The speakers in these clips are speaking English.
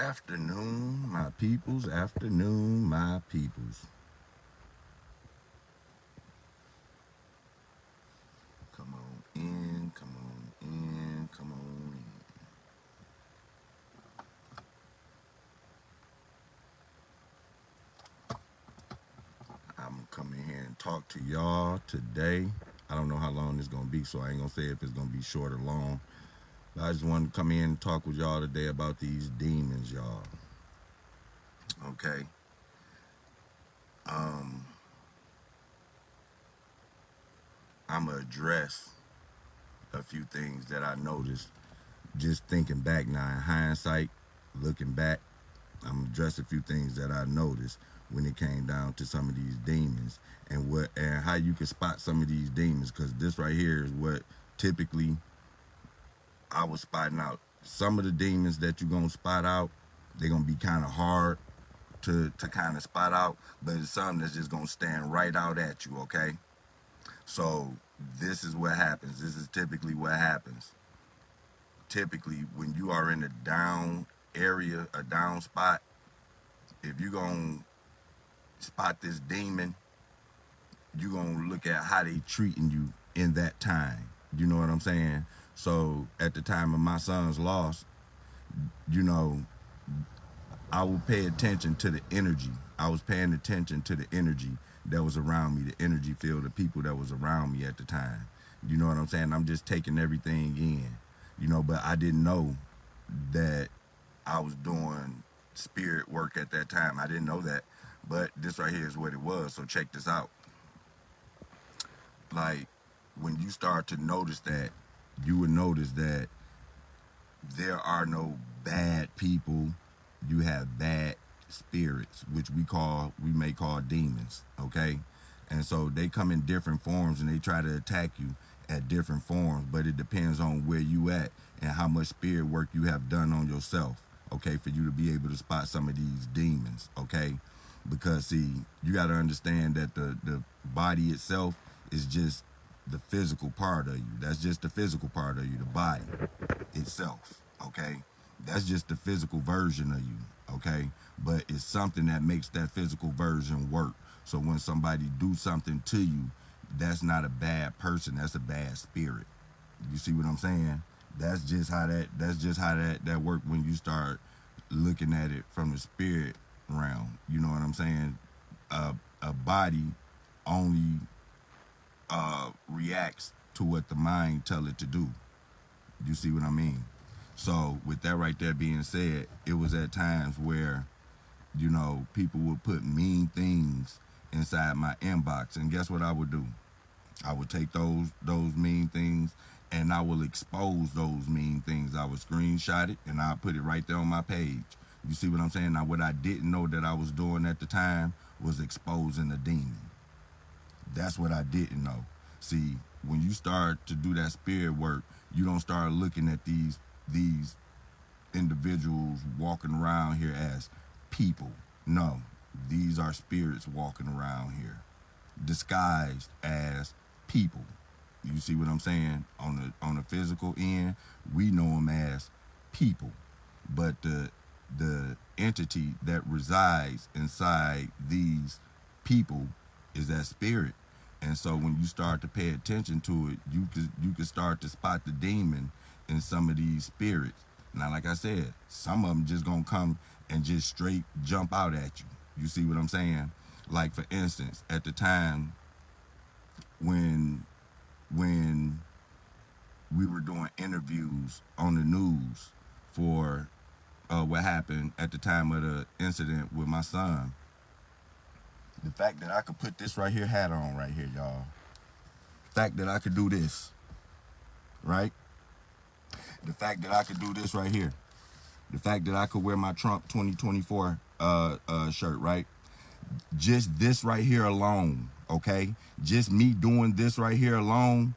Afternoon, my peoples. Afternoon, my peoples. Come on in, come on in, come on in. I'm coming here and talk to y'all today. I don't know how long this gonna be, so I ain't gonna say if it's gonna be short or long. But I just wanted to come in and talk with y'all today about these demons, y'all. Okay. Um, I'ma address a few things that I noticed just thinking back now in hindsight, looking back. I'm gonna address a few things that I noticed when it came down to some of these demons and how you can spot some of these demons, because this right here is what typically I was spotting out. Some of the demons that you're gonna spot out, they're gonna be kind of hard to kind of spot out, but it's something that's just gonna stand right out at you, okay? So this is what happens. This is typically what happens. Typically, when you are in a down area, a down spot, if you're gonna spot this demon, you're gonna look at how they treating you in that time. You know what I'm saying? So at the time of my son's loss, you know, I would pay attention to the energy. I was paying attention to the energy that was around me, the energy field, the people that was around me at the time. You know what I'm saying? I'm just taking everything in, but I didn't know that I was doing spirit work at that time. I didn't know that. But this right here is what it was. So check this out. Like, when you start to notice that, you would notice that there are no bad people. You have bad spirits, which we may call demons, okay? And so they come in different forms and they try to attack you at different forms, but it depends on where you at and how much spirit work you have done on yourself, okay, for you to be able to spot some of these demons, okay? Because see, you got to understand that the body itself is just the physical part of you. That's just the physical part of you, the body itself, okay? That's just the physical version of you, okay? But it's something that makes that physical version work. So when somebody do something to you, that's not a bad person, that's a bad spirit. You see what I'm saying? That's just how that work when you start looking at it from the spirit realm. You know what I'm saying? A body only reacts to what the mind tell it to do. You see what I mean? So with that right there being said, it was at times where, people would put mean things inside my inbox. And guess what I would do? I would take those mean things and I will expose those mean things. I would screenshot it and I'll put it right there on my page. You see what I'm saying? Now what I didn't know that I was doing at the time was exposing a demon. That's what I didn't know. See, when you start to do that spirit work, you don't start looking at these individuals walking around here as people. No, these are spirits walking around here, disguised as people. You see what I'm saying? On the physical end, we know them as people, but the entity that resides inside these people is that spirit. And so when you start to pay attention to it, you could start to spot the demon in some of these spirits. Now, like I said, some of them just gonna come and just straight jump out at you. You see what I'm saying? Like for instance, at the time when when we were doing interviews on the news for what happened at the time of the incident with my son, the fact that I could put this right here hat on right here, y'all. The fact that I could do this, right? The fact that I could do this right here. The fact that I could wear my Trump 2024 shirt, right? Just this right here alone, okay? Just me doing this right here alone,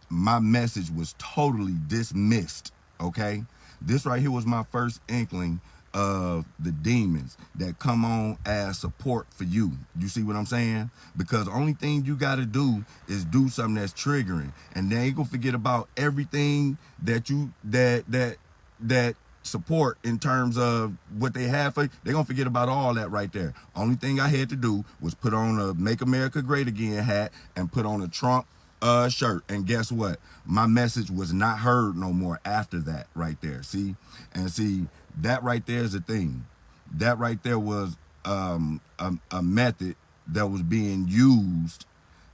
my message was totally dismissed, okay? This right here was my first inkling of the demons that come on as support for you. You see what I'm saying? Because the only thing you got to do is do something that's triggering, and then you gonna forget about everything that support in terms of what they have for you, they're gonna forget about all that right there. Only thing I had to do was put on a Make America Great Again hat and put on a Trump shirt. And guess what? My message was not heard no more after that right there. See? And see, that right there is the thing. That right there was a method that was being used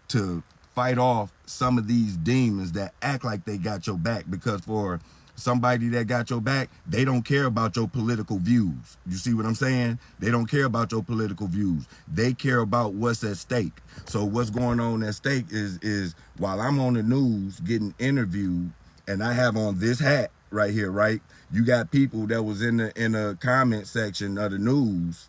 to fight off some of these demons that act like they got your back, because for somebody that got your back, they don't care about your political views. You see what I'm saying? They don't care about your political views. They care about what's at stake. So what's going on at stake is while I'm on the news getting interviewed and I have on this hat right here, right? You got people that was in the comment section of the news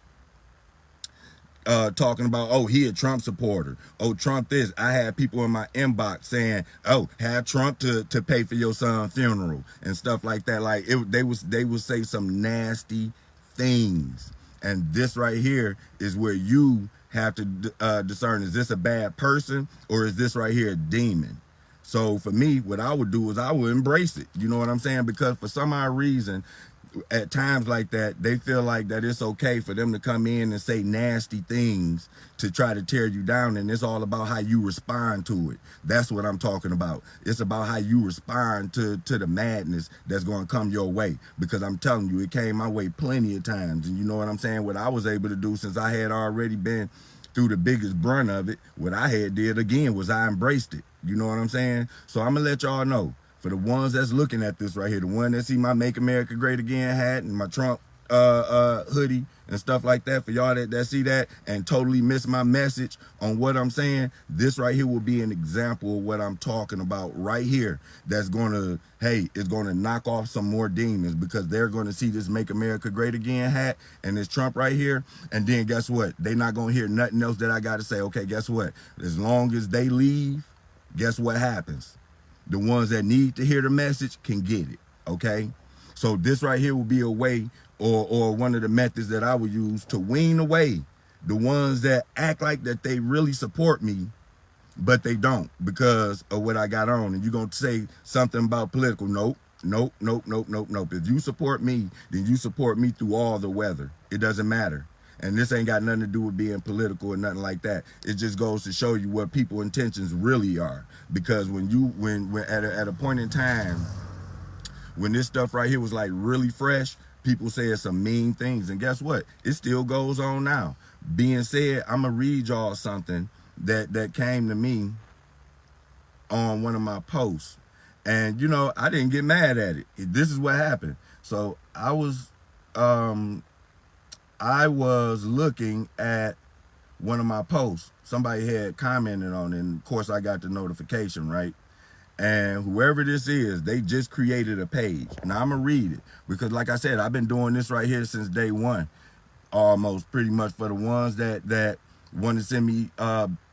talking about, oh, he a Trump supporter. Oh, Trump this. I had people in my inbox saying, oh, have Trump to pay for your son's funeral and stuff like that. Like they would say some nasty things. And this right here is where you have to discern, is this a bad person or is this right here a demon? So for me, what I would do is I would embrace it. You know what I'm saying? Because for some odd reason, at times like that, they feel like that it's okay for them to come in and say nasty things to try to tear you down. And it's all about how you respond to it. That's what I'm talking about. It's about how you respond to the madness that's going to come your way. Because I'm telling you, it came my way plenty of times. And you know what I'm saying? What I was able to do, since I had already been through the biggest brunt of it, what I had did again was I embraced it. You know what I'm saying? So I'm going to let y'all know. For the ones that's looking at this right here, the one that see my Make America Great Again hat and my Trump hoodie and stuff like that, for y'all that see that and totally miss my message on what I'm saying, this right here will be an example of what I'm talking about right here. That's going to, hey, it's going to knock off some more demons, because they're going to see this Make America Great Again hat and this Trump right here. And then guess what? They're not going to hear nothing else that I got to say. Okay, guess what? As long as they leave, guess what happens? The ones that need to hear the message can get it, okay? So this right here will be a way, or one of the methods that I would use to wean away the ones that act like that they really support me, but they don't because of what I got on. And you're going to say something about political. Nope, nope, nope, nope, nope, nope. If you support me, then you support me through all the weather. It doesn't matter. And this ain't got nothing to do with being political or nothing like that. It just goes to show you what people's intentions really are. Because when at a point in time, when this stuff right here was like really fresh, people said some mean things. And guess what? It still goes on now. Being said, I'm going to read y'all something that came to me on one of my posts. And, you know, I didn't get mad at it. This is what happened. So I was looking at one of my posts. Somebody had commented on it, and of course I got the notification, right? And whoever this is, they just created a page. Now I'm gonna read it, because like I said, I've been doing this right here since day one, almost, pretty much. For the ones that want to send me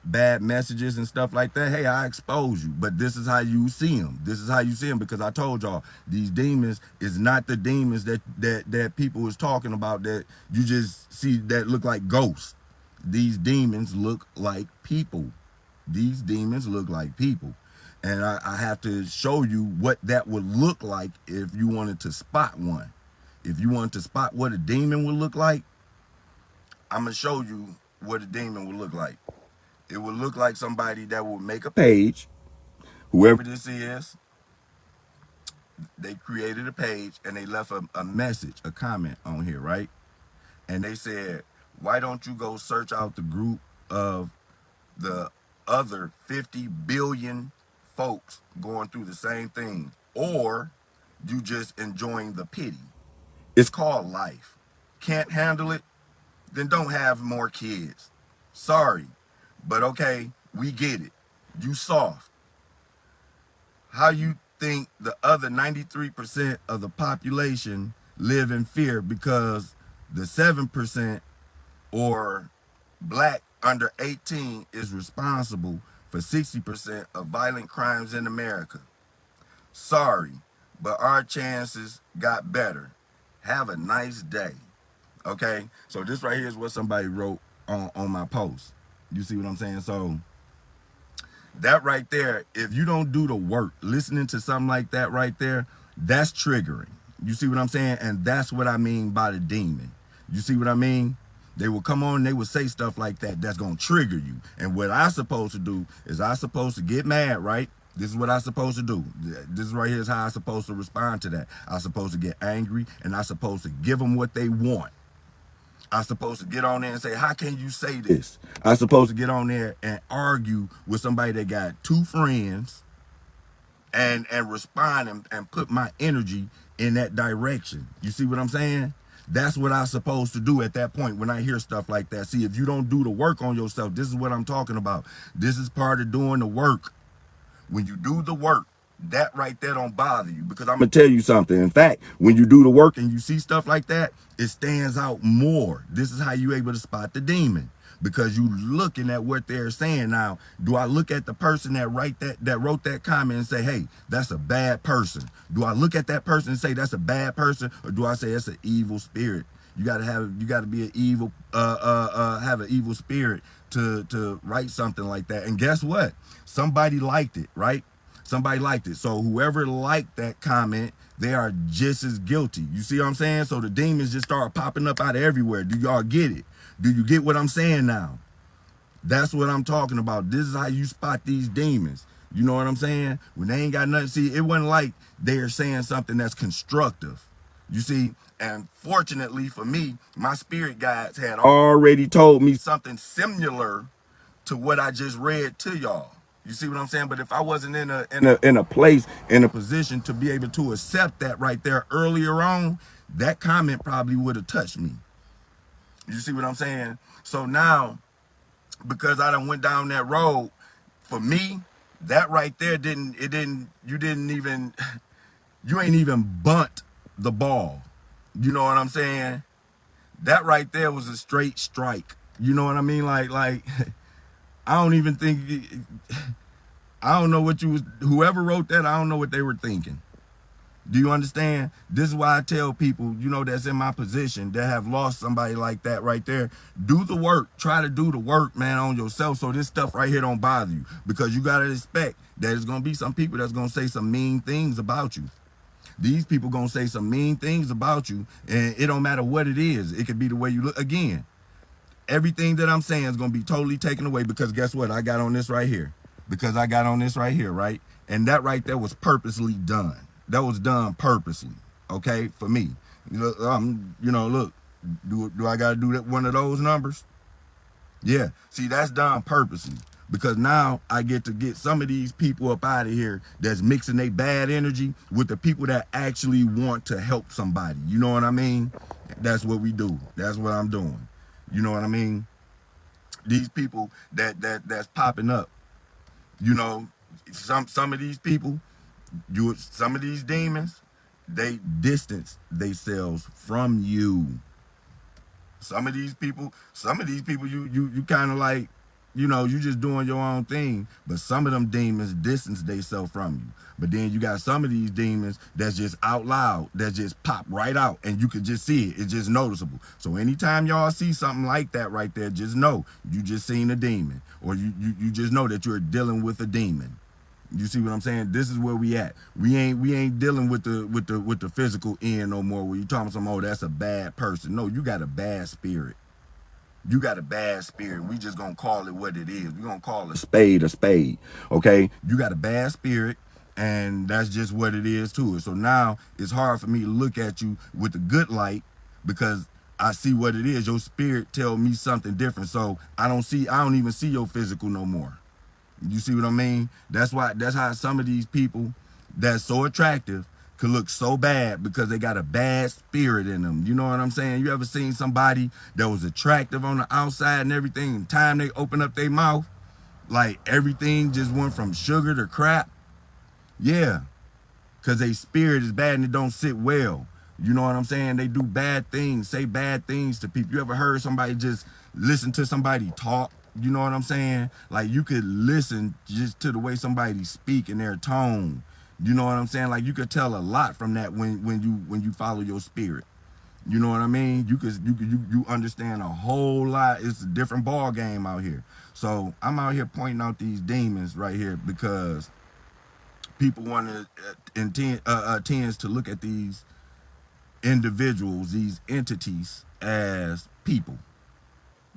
bad messages and stuff like that, hey, I expose you. But this is how you see them. This is how you see them, because I told y'all, these demons is not the demons that people was talking about that you just see that look like ghosts. These demons look like people. These demons look like people. And I have to show you what that would look like if you wanted to spot one. If you wanted to spot what a demon would look like, I'm going to show you what a demon would look like. It would look like somebody that would make a page. Whoever this is, they created a page and they left a message, a comment on here, right? And they said, why don't you go search out the group of the other 50 billion folks going through the same thing, or you just enjoying the pity? It's called life. Can't handle it? Then don't have more kids. Sorry, but okay, we get it. You soft. How you think the other 93% of the population live in fear because the 7% or black under 18 is responsible for 60% of violent crimes in America? Sorry, but our chances got better. Have a nice day. Okay, so this right here is what somebody wrote on my post. You see what I'm saying? So that right there, if you don't do the work, listening to something like that right there, that's triggering. You see what I'm saying? And that's what I mean by the demon. You see what I mean? They will come on and they will say stuff like that that's going to trigger you. And what I supposed to do is I supposed to get mad, right? This is what I supposed to do. This right here is how I supposed to respond to that. I supposed to get angry and I supposed to give them what they want. I supposed to get on there and say, how can you say this? I supposed to get on there and argue with somebody that got two friends and respond and put my energy in that direction. You see what I'm saying? That's what I'm supposed to do at that point when I hear stuff like that. See, if you don't do the work on yourself, this is what I'm talking about. This is part of doing the work. When you do the work, that right there don't bother you, because I'm going to tell you something. In fact, when you do the work and you see stuff like that, it stands out more. This is how you able to spot the demon, because you looking at what they're saying. Now, do I look at the person that wrote that comment and say, hey, that's a bad person? Do I look at that person and say that's a bad person, or do I say that's an evil spirit? You gotta be an evil, have an evil spirit to write something like that. And guess what? Somebody liked it, right? Somebody liked it. So whoever liked that comment, they are just as guilty. You see what I'm saying? So the demons just start popping up out of everywhere. Do y'all get it? Do you get what I'm saying now? That's what I'm talking about. This is how you spot these demons. You know what I'm saying? When they ain't got nothing. See, it wasn't like they're saying something that's constructive. You see, and fortunately for me, my spirit guides had already told me something similar to what I just read to y'all. You see what I'm saying? But if I wasn't in a place, in a position to be able to accept that right there earlier on, that comment probably would have touched me. You see what I'm saying? So now, because I done went down that road, for me, that right there you ain't even bunt the ball. You know what I'm saying? That right there was a straight strike. You know what I mean? Like I don't even think, I don't know what whoever wrote that, I don't know what they were thinking. Do you understand? This is why I tell people, you know, that's in my position, that have lost somebody like that right there, do the work. Try to do the work, man, on yourself, so this stuff right here don't bother you. Because you got to expect that there's going to be some people that's going to say some mean things about you. These people going to say some mean things about you, and it don't matter what it is. It could be the way you look. Again, everything that I'm saying is going to be totally taken away, because guess what? I got on this right here. Because I got on this right here, right? And that right there was purposely done. That was done purposely, okay, for me. Look, do I got to do that, one of those numbers? Yeah. See, that's done purposely, because now I get to get some of these people up out of here that's mixing their bad energy with the people that actually want to help somebody. You know what I mean? That's what we do. That's what I'm doing. You know what I mean? These people that's popping up, you know, some of these people, some of these demons, they distance themselves from you. Some of these people, you kind of like, you know, you just doing your own thing. But some of them demons distance themselves from you. But then you got some of these demons that's just out loud, that just pop right out, and you can just see it. It's just noticeable. So anytime y'all see something like that right there, just know you just seen a demon, or you just know that you're dealing with a demon. You see what I'm saying? This is where we at. We ain't dealing with the physical end no more, where you talking some, oh, that's a bad person. No, you got a bad spirit. You got a bad spirit. We just gonna call it what it is. We gonna call a spade, okay? You got a bad spirit, and that's just what it is to it. So now it's hard for me to look at you with a good light, because I see what it is. Your spirit tell me something different. So I don't even see your physical no more. You see what I mean? That's how some of these people that's so attractive could look so bad, because they got a bad spirit in them. You know what I'm saying? You ever seen somebody that was attractive on the outside and everything, and the time they open up their mouth, like everything just went from sugar to crap? Yeah, because their spirit is bad and it don't sit well. You know what I'm saying? They do bad things, say bad things to people. You ever heard somebody just listen to somebody talk? You know what I'm saying? Like, you could listen just to the way somebody speak and their tone. You know what I'm saying? Like, you could tell a lot from that when you follow your spirit. You know what I mean? You understand a whole lot. It's a different ball game out here. So I'm out here pointing out these demons right here, because people want to tends to look at these individuals, these entities as people.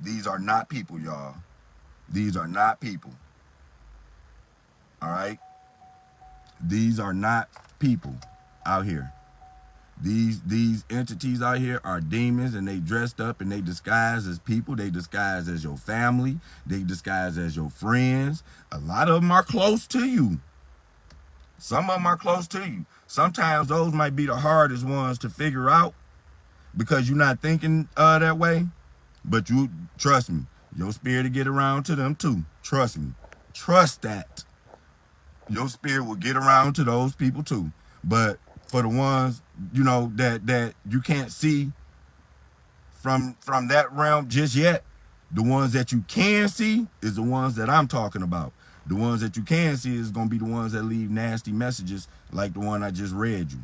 These are not people, y'all. These are not people. All right? These are not people out here. These entities out here are demons, and they dressed up and they disguise as people. They disguise as your family. They disguise as your friends. A lot of them are close to you. Some of them are close to you. Sometimes those might be the hardest ones to figure out because you're not thinking that way. But you trust me, your spirit will get around to them too. Trust me. Trust that. Your spirit will get around to those people too. But for the ones, you know, that you can't see from that realm just yet, the ones that you can see is the ones that I'm talking about. The ones that you can see is going to be the ones that leave nasty messages like the one I just read you.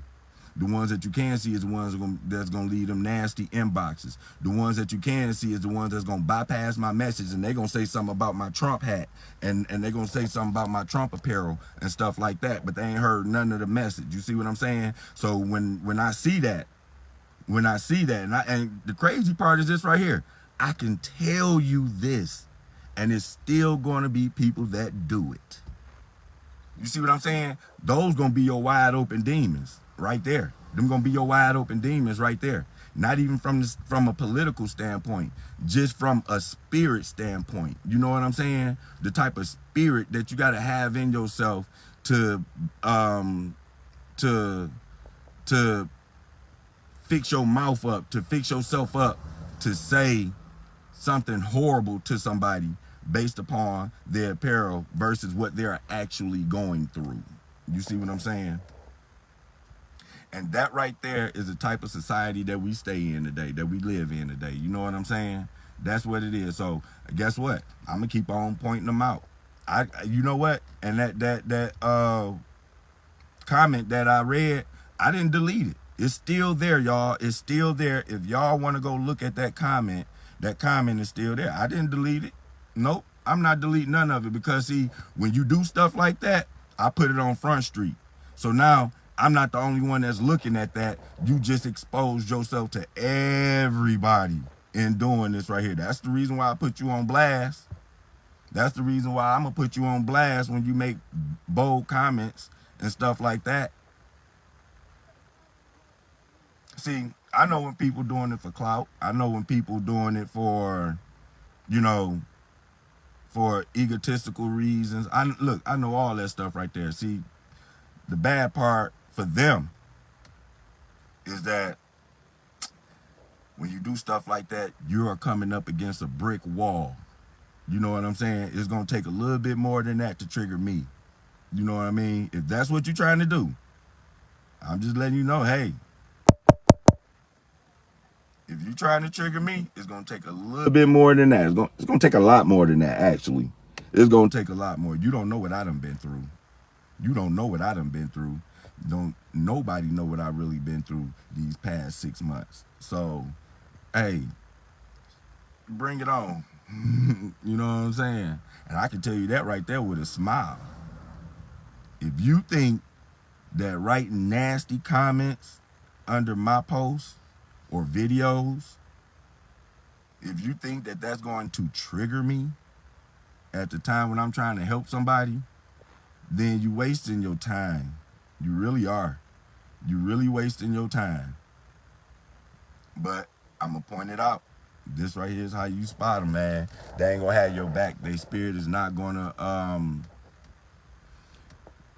The ones that you can see is the ones that's going to leave them nasty inboxes. The ones that you can see is the ones that's going to bypass my message, and they're going to say something about my Trump hat, and they're going to say something about my Trump apparel and stuff like that, but they ain't heard none of the message. You see what I'm saying? So when I see that, and the crazy part is this right here, I can tell you this, and it's still going to be people that do it. You see what I'm saying? Those going to be your wide open demons right there. Them going to be your wide open demons right there. Not even from a political standpoint, just from a spirit standpoint. You know what I'm saying? The type of spirit that you got to have in yourself to fix your mouth up, to fix yourself up, to say something horrible to somebody based upon their apparel versus what they're actually going through. You see what I'm saying? And that right there is the type of society that we stay in today, that we live in today. You know what I'm saying? That's what it is. So guess what? I'm gonna keep on pointing them out. You know what? And that comment that I read, I didn't delete it. It's still there, y'all. It's still there. If y'all want to go look at that comment is still there. I didn't delete it. Nope, I'm not deleting none of it because, see, when you do stuff like that, I put it on Front Street. So now I'm not the only one that's looking at that. You just exposed yourself to everybody in doing this right here. That's the reason why I put you on blast. That's the reason why I'm going to put you on blast when you make bold comments and stuff like that. See, I know when people doing it for clout. I know when people doing it for, you know, for egotistical reasons. I know all that stuff right there. See, the bad part for them is that when you do stuff like that, you are coming up against a brick wall. You know what I'm saying? It's going to take a little bit more than that to trigger me. You know what I mean? If that's what you're trying to do, I'm just letting you know, hey, if you're trying to trigger me, it's going to take a little bit more than that. It's going to take a lot more than that, actually. It's going to take a lot more. You don't know what I done been through. You don't know what I done been through. Nobody know what I really been through these past 6 months. So, hey, bring it on. You know what I'm saying? And I can tell you that right there with a smile. If you think that writing nasty comments under my posts or videos, if you think that that's going to trigger me at the time when I'm trying to help somebody, then you're wasting your time. You really are. You're really wasting your time. But I'm going to point it out. This right here is how you spot them, man. They ain't going to have your back. Their spirit is not going to,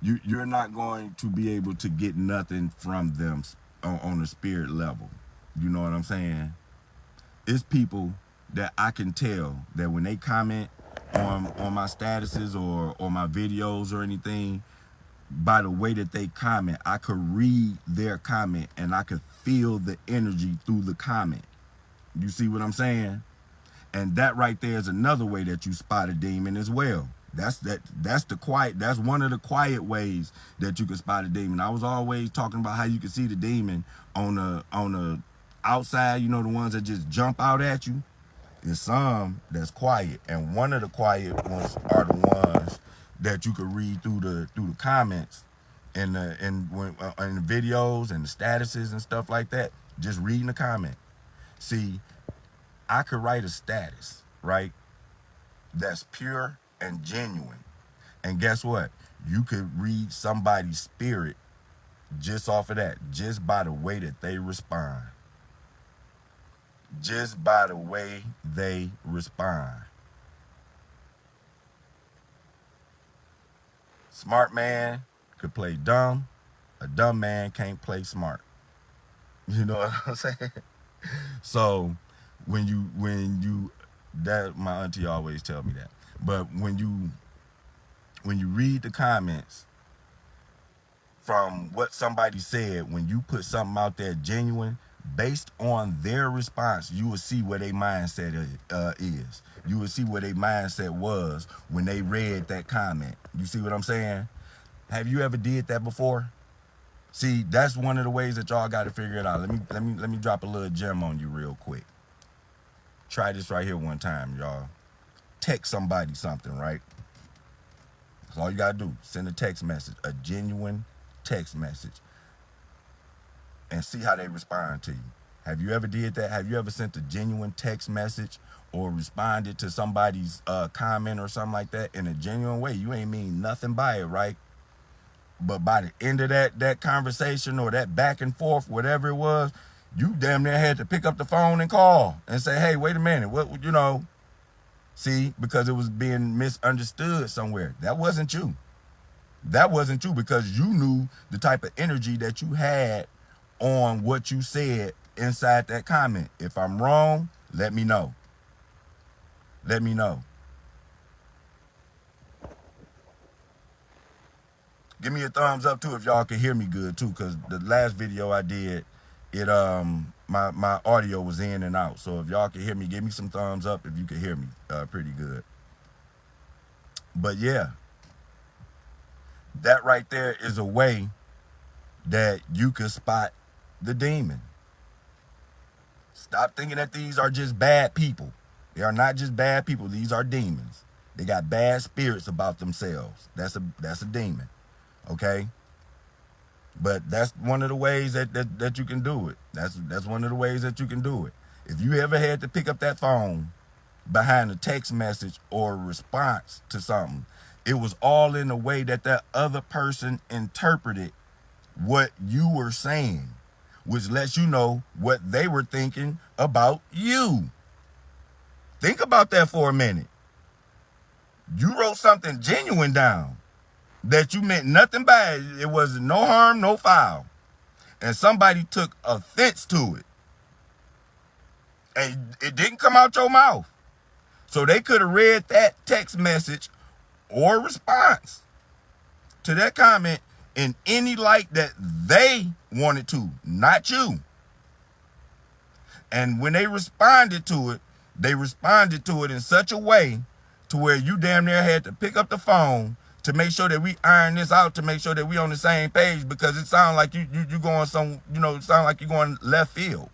you're not going to be able to get nothing from them on a spirit level. You know what I'm saying? It's people that I can tell that when they comment on my statuses or my videos or anything, by the way that they comment, I could read their comment and I could feel the energy through the comment. You see what I'm saying? And that right there is another way that you spot a demon as well. That's one of the quiet ways that you can spot a demon. I was always talking about how you can see the demon on the outside, you know, the ones that just jump out at you. There's some that's quiet, and one of the quiet ones are the ones that you could read through the comments and the videos and the statuses and stuff like that. just reading the comment. See, I could write a status, right? That's pure and genuine. And guess what? You could read somebody's spirit just off of that, just by the way that they respond. Just by the way they respond. Smart man could play dumb. A dumb man can't play smart. You know what I'm saying? So when you that my auntie always tell me that. But when you read the comments from what somebody said, when you put something out there genuine, based on their response, you will see where their mindset is. You will see where their mindset was when they read that comment. You see what I'm saying? Have you ever did that before? See, that's one of the ways that y'all got to figure it out. Let me drop a little gem on you real quick. Try this right here one time, y'all. Text somebody something, right? That's all you gotta do. Send a text message, a genuine text message, and see how they respond to you. Have you ever did that? Have you ever sent a genuine text message or responded to somebody's comment or something like that in a genuine way? You ain't mean nothing by it, right? But by the end of that conversation or that back and forth, whatever it was, you damn near had to pick up the phone and call and say, hey, wait a minute, what, you know, see, because it was being misunderstood somewhere. That wasn't you. That wasn't you, because you knew the type of energy that you had on what you said inside that comment. If I'm wrong, let me know. Let me know. Give me a thumbs up too if y'all can hear me good too, because the last video I did, it my audio was in and out. So if y'all can hear me, give me some thumbs up if you can hear me pretty good. But yeah, that right there is a way that you can spot the demon. Stop thinking that these are just bad people. They are not just bad people. These are demons. They got bad spirits about themselves. That's a demon. Okay? But that's one of the ways that you can do it. That's one of the ways that you can do it. If you ever had to pick up that phone behind a text message or a response to something, it was all in the way that that other person interpreted what you were saying, which lets you know what they were thinking about you. Think about that for a minute. You wrote something genuine down that you meant nothing by it. It was no harm, no foul. And somebody took offense to it. And it didn't come out your mouth. So they could have read that text message or response to that comment in any light that they wanted to, not you. And when they responded to it in such a way to where you damn near had to pick up the phone to make sure that we iron this out, to make sure that we on the same page, because it sounds like you going some, it sounds like you're going left field.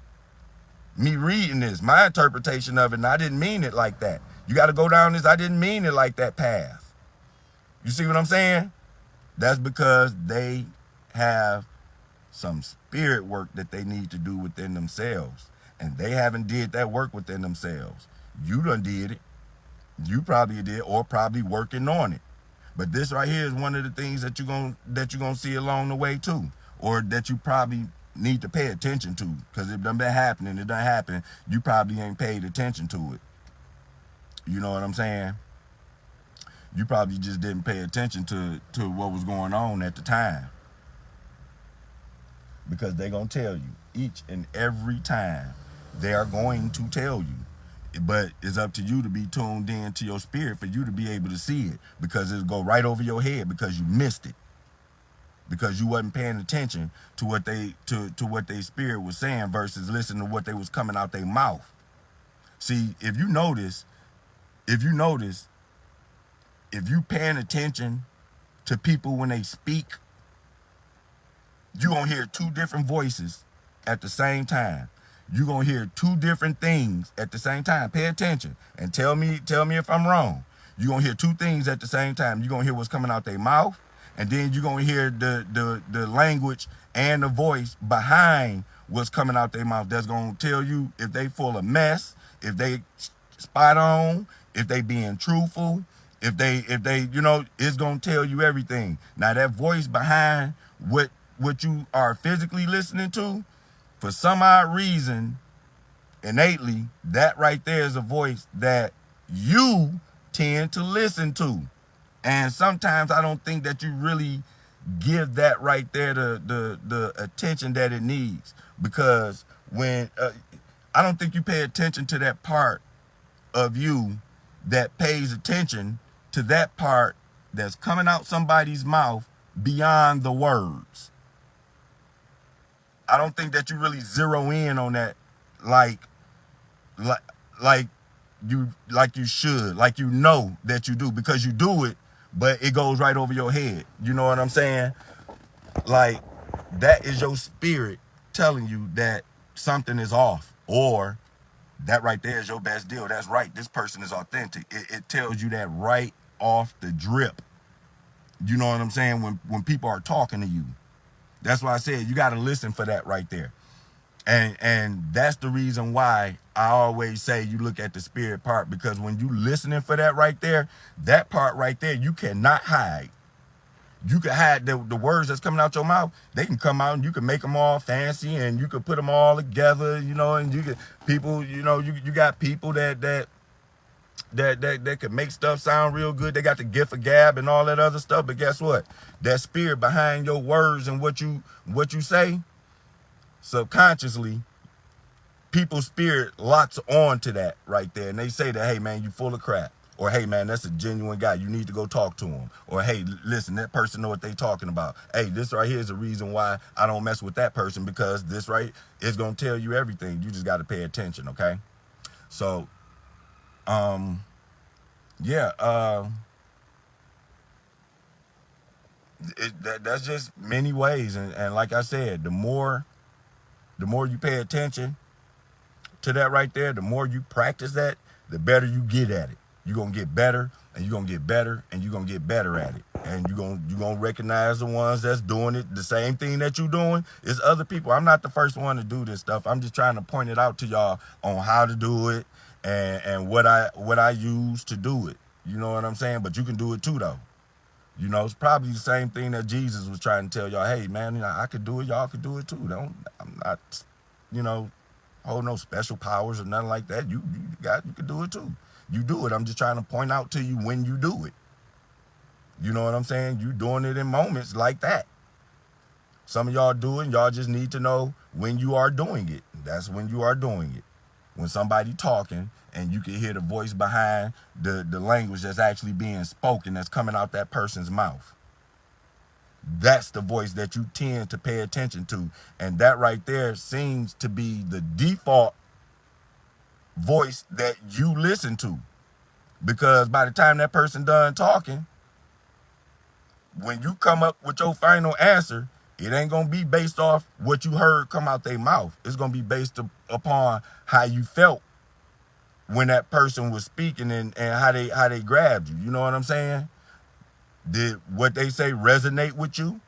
Me reading this, my interpretation of it, and I didn't mean it like that. You got to go down this, I didn't mean it like that path. You see what I'm saying? That's because they have some spirit work that they need to do within themselves. And they haven't did that work within themselves. You done did it. You probably did, or probably working on it. But this right here is one of the things that you're gonna see along the way too, or that you probably need to pay attention to, because it done been happening. It done happened. You probably ain't paid attention to it. You know what I'm saying? You probably just didn't pay attention to what was going on at the time, because they're gonna tell you each and every time. They are going to tell you. But it's up to you to be tuned in to your spirit for you to be able to see it, because it'll go right over your head because you missed it, because you wasn't paying attention to what what their spirit was saying versus listening to what they was coming out their mouth. See, if you paying attention to people when they speak, you gonna hear two different voices at the same time. You're going to hear two different things at the same time. Pay attention and tell me if I'm wrong. You're going to hear two things at the same time. You're going to hear what's coming out their mouth, and then you're going to hear the language and the voice behind what's coming out their mouth that's gonna tell you if they full of mess, if they spot on, if they being truthful, if they it's gonna tell you everything. Now that voice behind what you are physically listening to, for some odd reason, innately, that right there is a voice that you tend to listen to. And sometimes I don't think that you really give that right there the attention that it needs, because when I don't think you pay attention to that part of you that pays attention to that part that's coming out somebody's mouth beyond the words. I don't think that you really zero in on that like like like you should, like that you do, because you do it, but it goes right over your head. You know what I'm saying? Like, that is your spirit telling you that something is off, or that right there is your best deal. That's right. This person is authentic. It tells you that right off the drip. You know what I'm saying? When people are talking to you, that's why I said you got to listen for that right there. And that's the reason why I always say you look at the spirit part, because when you listening for that right there, that part right there, you cannot hide. You can hide the words that's coming out your mouth. They can come out and you can make them all fancy and you can put them all together, and you can people, you got people that can make stuff sound real good. They got the gift of gab and all that other stuff. But guess what? That spirit behind your words and what you say, subconsciously, people's spirit locks on to that right there. And they say that, hey, man, you full of crap. Or, hey, man, that's a genuine guy. You need to go talk to him. Or, hey, listen, that person know what they talking about. Hey, this right here is the reason why I don't mess with that person, because this right is going to tell you everything. You just got to pay attention, okay? So, yeah, that's just many ways. And like I said, the more you pay attention to that right there, the more you practice that, the better you get at it. You're going to get better, and you're going to get better, and you're going to get better at it. And you're going to recognize the ones that's doing it. The same thing that you're doing is other people. I'm not the first one to do this stuff. I'm just trying to point it out to y'all on how to do it and what I use to do it. You know what I'm saying? But you can do it too, though. It's probably the same thing that Jesus was trying to tell y'all. Hey, man, I could do it. Y'all could do it too. I'm not, hold no special powers or nothing like that. You could do it too. You do it. I'm just trying to point out to you when you do it. You know what I'm saying? You doing it in moments like that. Some of y'all do it, and y'all just need to know when you are doing it. That's when you are doing it. When somebody talking and you can hear the voice behind the language that's actually being spoken, that's coming out that person's mouth. That's the voice that you tend to pay attention to. And that right there seems to be the default voice that you listen to, because by the time that person done talking, when you come up with your final answer, it ain't gonna be based off what you heard come out their mouth. It's gonna be based upon how you felt when that person was speaking, and how they grabbed you. You know what I'm saying? Did what they say resonate with you?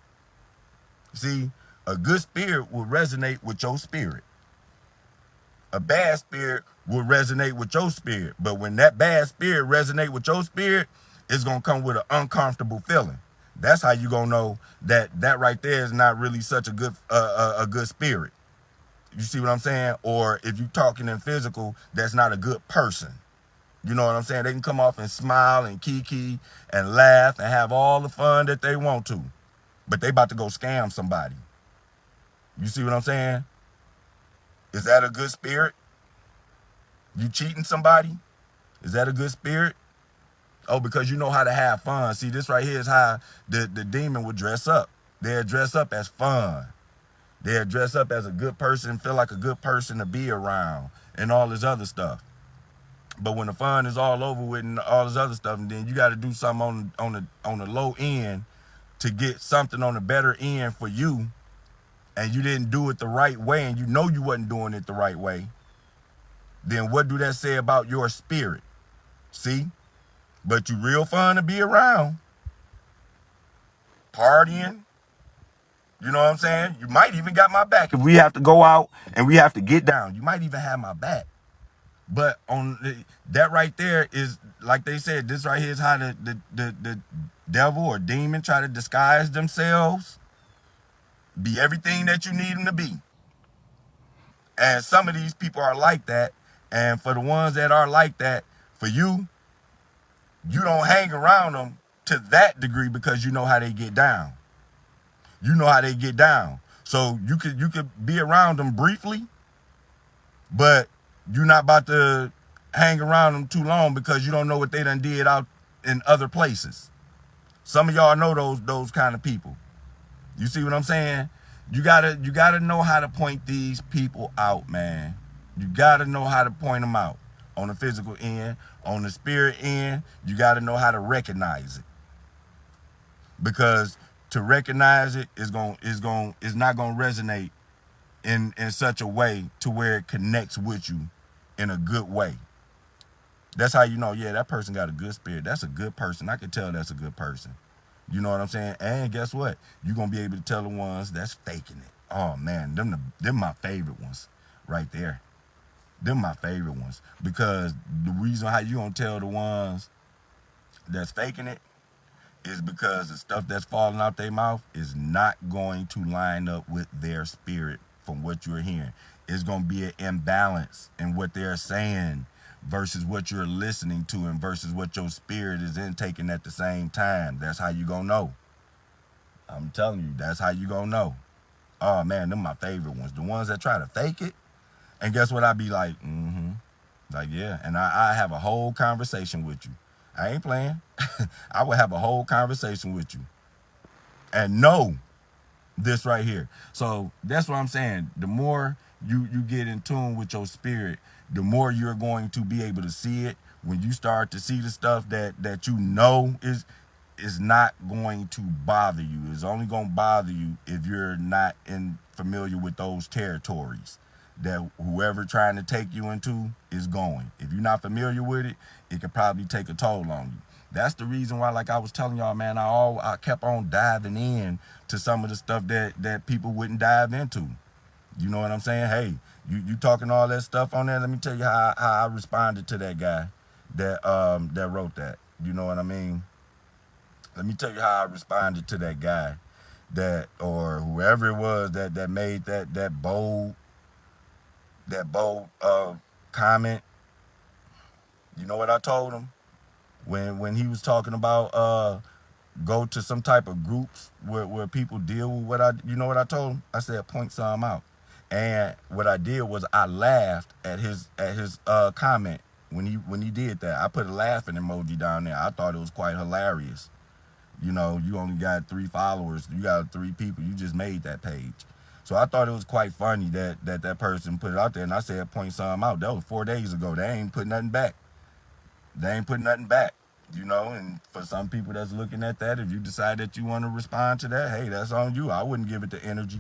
See, a good spirit will resonate with your spirit. A bad spirit will resonate with your spirit. But when that bad spirit resonate with your spirit, it's going to come with an uncomfortable feeling. That's how you going to know that right there is not really such a good spirit. You see what I'm saying? Or if you're talking in physical, that's not a good person. You know what I'm saying? They can come off and smile and kiki and laugh and have all the fun that they want to, but they about to go scam somebody. You see what I'm saying? Is that a good spirit? You cheating somebody? Is that a good spirit? Oh, because you know how to have fun. See, this right here is how the demon would dress up. They'll dress up as fun. They'll dress up as a good person, feel like a good person to be around, and all this other stuff. But when the fun is all over with and all this other stuff, and then you got to do something on the low end to get something on the better end for you, and you didn't do it the right way, and you know you wasn't doing it the right way, then what do that say about your spirit? See? But you real fun to be around. Partying, You know what I'm saying? You might even got my back if we have to go out and we have to get down. You might even have my back. But that right there is, like they said, this right here is how the devil or demon try to disguise themselves, be everything that you need them to be. And some of these people are like that. And for the ones that are like that, for you, you don't hang around them to that degree because you know how they get down. You know how they get down. So you could be around them briefly, but you're not about to hang around them too long because you don't know what they done did out in other places. Some of y'all know those kind of people. You see what I'm saying? You gotta know how to point these people out, man. You gotta know how to point them out. On the physical end, on the spirit end, you gotta know how to recognize it. Because to recognize it is not gonna resonate in such a way to where it connects with you in a good way. That's how you know, yeah, that person got a good spirit. That's a good person. I can tell that's a good person. You know what I'm saying? And guess what? You're going to be able to tell the ones that's faking it. Oh, man, them my favorite ones right there. Them my favorite ones. Because the reason how you going to tell the ones that's faking it is because the stuff that's falling out their mouth is not going to line up with their spirit from what you're hearing. It's going to be an imbalance in what they're saying versus what you're listening to and versus what your spirit is intaking at the same time. That's how you gonna know. I'm telling you, that's how you gonna know. Oh man, them my favorite ones. The ones that try to fake it. And guess what? I be like, like, yeah. And I have a whole conversation with you. I ain't playing. I will have a whole conversation with you. And know this right here. So that's what I'm saying. The more you get in tune with your spirit, the more you're going to be able to see it. When you start to see the stuff that you know is not going to bother you. It's only going to bother you if you're not familiar with those territories that whoever trying to take you into is going. If you're not familiar with it, it could probably take a toll on you. That's the reason why, like I was telling y'all, man, I kept on diving in to some of the stuff that people wouldn't dive into. You know what I'm saying? Hey, you talking all that stuff on there. Let me tell you how I responded to that guy that wrote that. You know what I mean? Let me tell you how I responded to that guy that, or whoever it was that made that bold comment. You know what I told him when he was talking about go to some type of groups where people deal with you know what I told him? I said point some out. And what I did was I laughed at his comment when he did that. I put a laughing emoji down there. I thought it was quite hilarious. You know, you only got 3 followers. You got 3 people. You just made that page. So I thought it was quite funny that person put it out there. And I said point some out. That was 4 days ago. They ain't put nothing back. You know, and for some people that's looking at that, if you decide that you want to respond to that, hey, that's on you. I wouldn't give it the energy.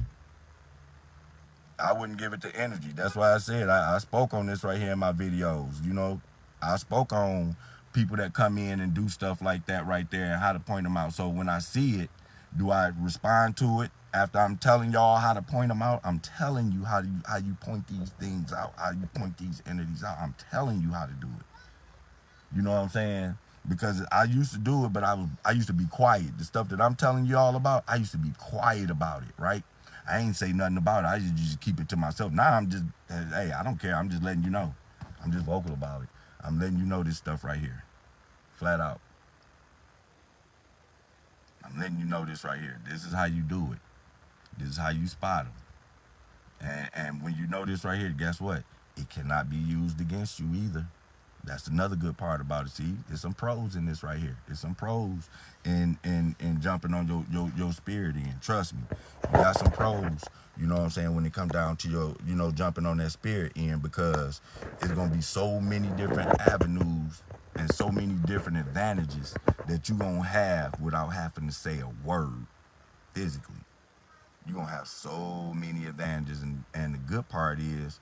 That's why I said I spoke on this right here in my videos. You know, I spoke on people that come in and do stuff like that right there and how to point them out. So when I see it, do I respond to it after I'm telling y'all how to point them out? I'm telling you how you point these things out, how you point these entities out. I'm telling you how to do it. You know what I'm saying? Because I used to do it, but I used to be quiet. The stuff that I'm telling you all about, I used to be quiet about it, right? I ain't say nothing about it. I just keep it to myself. Now I'm just, hey, I don't care. I'm just letting you know. I'm just vocal about it. I'm letting you know this stuff right here. Flat out. I'm letting you know this right here. This is how you do it. This is how you spot them. And when you know this right here, guess what? It cannot be used against you either. That's another good part about it. See, there's some pros in this right here. There's some pros in jumping on your spirit in. Trust me, you got some pros. You know what I'm saying, when it comes down to your, you know, jumping on that spirit in, because it's gonna be so many different avenues and so many different advantages that you're gonna have without having to say a word physically. You're gonna have so many advantages, and the good part is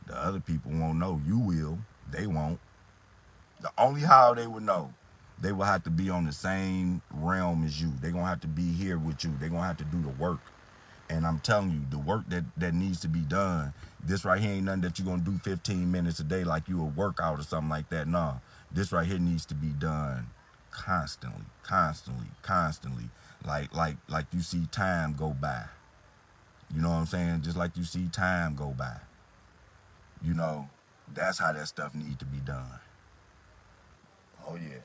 the other people won't know. You will. They won't. The only how they would know, they will have to be on the same realm as you. They're going to have to be here with you. They're going to have to do the work. And I'm telling you, the work that needs to be done, this right here ain't nothing that you're gonna do 15 minutes a day like you a workout or something like that. No, this right here needs to be done constantly, constantly, constantly. Like you see time go by. You know what I'm saying? Just like you see time go by. You know, that's how that stuff needs to be done. Oh yeah,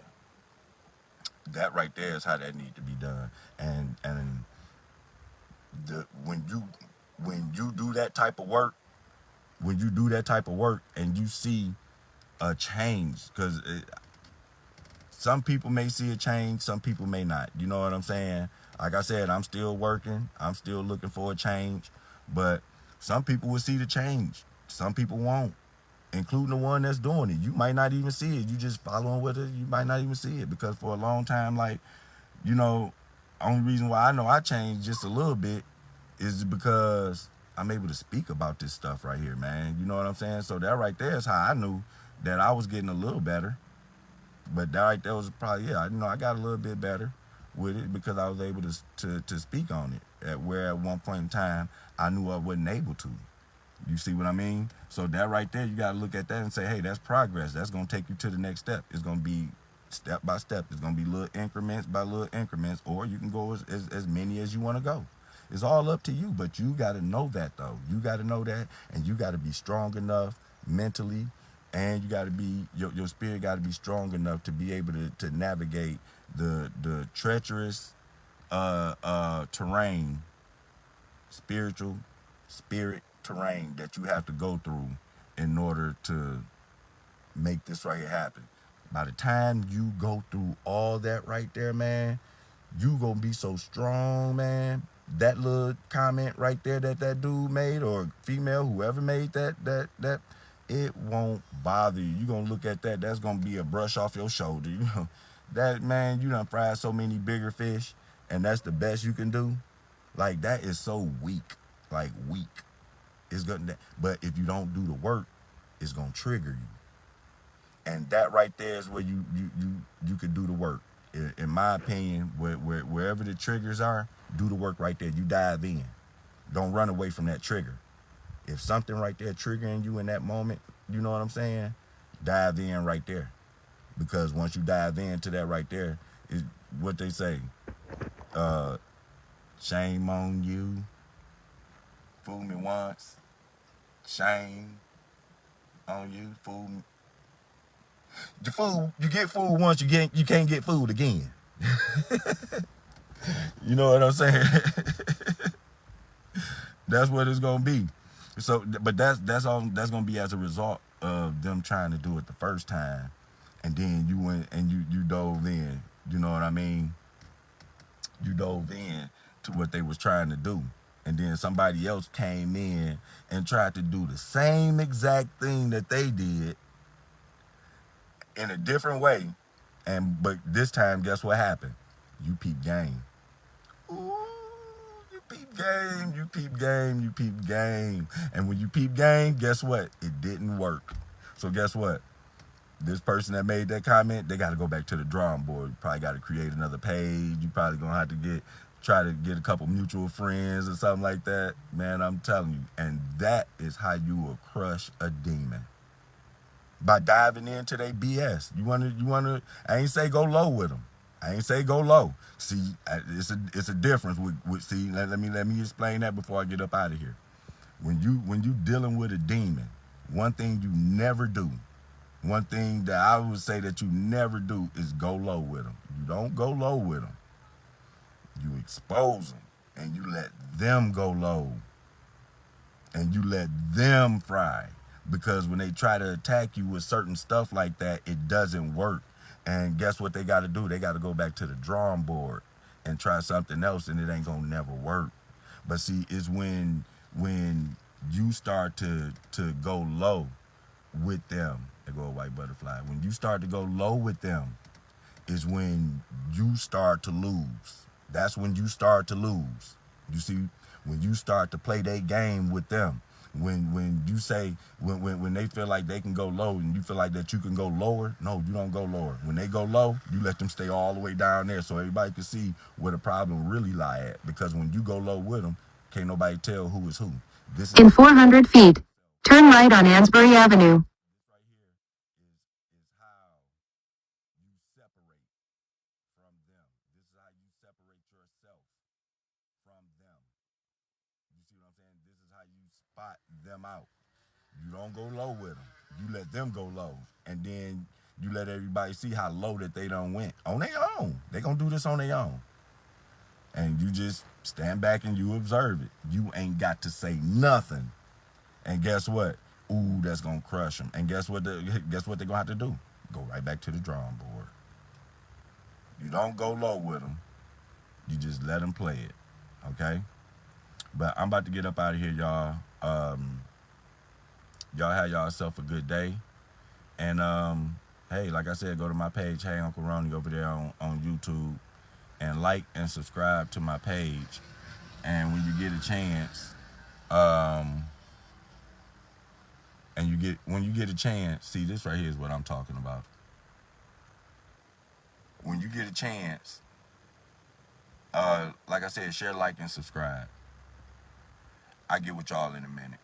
that right there is how that needs to be done. And the when you do that type of work, when you do that type of work and you see a change, because some people may see a change, some people may not. You know what I'm saying? Like I said, I'm still working, I'm still looking for a change, but some people will see the change, some people won't, including the one that's doing it. You might not even see it. You just following with it. You might not even see it because for a long time, like, you know, only reason why I know I changed just a little bit is because I'm able to speak about this stuff right here, man. You know what I'm saying? So that right there is how I knew that I was getting a little better. But that right there was probably, yeah, I got a little bit better with it because I was able to speak on it. Where at one point in time I knew I wasn't able to. You see what I mean? So that right there, you got to look at that and say, hey, that's progress. That's going to take you to the next step. It's going to be step by step. It's going to be little increments by little increments, or you can go as many as you want to go. It's all up to you, but you got to know that, though. You got to know that, and you got to be strong enough mentally, and you got to be, your spirit got to be strong enough to be able to navigate the treacherous terrain, spiritual, spirit terrain that you have to go through in order to make this right here happen. By the time you go through all that right there, man, you gonna be so strong, man. That little comment right there that dude made, or female, whoever made that, it won't bother you. You gonna look at that. That's gonna be a brush off your shoulder. You know, that man, you done fried so many bigger fish, and that's the best you can do. Like that is so weak, like weak. It's gonna, but if you don't do the work, it's gonna trigger you, and that right there is where you could do the work. In my opinion, wherever the triggers are, do the work right there. You dive in. Don't run away from that trigger. If something right there triggering you in that moment, you know what I'm saying? Dive in right there, because once you dive into that right there, is what they say. Uh, Shame on you. Fool me once. Shame on you. Fool me. You get fooled once, you can't get fooled again. You know what I'm saying? That's what it's gonna be. So, but that's all. That's gonna be as a result of them trying to do it the first time, and then you went and you dove in. You know what I mean? You dove in to what they was trying to do, and then somebody else came in and tried to do the same exact thing that they did in a different way, but this time, guess what happened? You peep game. Ooh, you peep game, you peep game, you peep game. And when you peep game, guess what? It didn't work. So guess what? This person that made that comment, they got to go back to the drawing board. You probably got to create another page. You probably gonna have to try to get a couple mutual friends or something like that. Man, I'm telling you. And that is how you will crush a demon. By diving into their BS. You wanna. I ain't say go low with them. I ain't say go low. See, it's a difference with see. Let me explain that before I get up out of here. When you dealing with a demon, one thing you never do, one thing that I would say that you never do is go low with them. You don't go low with them. You expose them and you let them go low, and you let them fry. Because when they try to attack you with certain stuff like that, it doesn't work. And guess what they got to do? They got to go back to the drawing board and try something else, and it ain't gonna never work. But see, it's when you start to go low with them. They go a white butterfly. When you start to go low with them, is when you start to lose. That's when you start to lose. You see, when you start to play their game with them, when you say when they feel like they can go low and you feel like that you can go lower, no, you don't go lower. When they go low, you let them stay all the way down there so everybody can see where the problem really lie at. Because when you go low with them, Can't nobody tell who is who. This is In 400 feet, turn right on Ansbury Avenue. right here is how you separate from them. This is how you separate yourself from them. You see what I'm saying? This is how you spot them out. You don't go low with them. You let them go low, and then you let everybody see how low that they done went on their own. They gonna do this on their own, and you just stand back and you observe it. You ain't got to say nothing, and guess what? Ooh, that's gonna crush them. And guess what? Guess what they're gonna have to do? Go right back to the drawing board. You don't go low with them. You just let them play it, okay? But I'm about to get up out of here, y'all. Y'all have yourself a good day. And hey, like I said, go to my page, Hey Uncle Ronnie, over there on YouTube, and like and subscribe to my page. And when you get a chance, when you get a chance, see, this right here is what I'm talking about. When you get a chance, like I said, share, like, and subscribe. I get with y'all in a minute.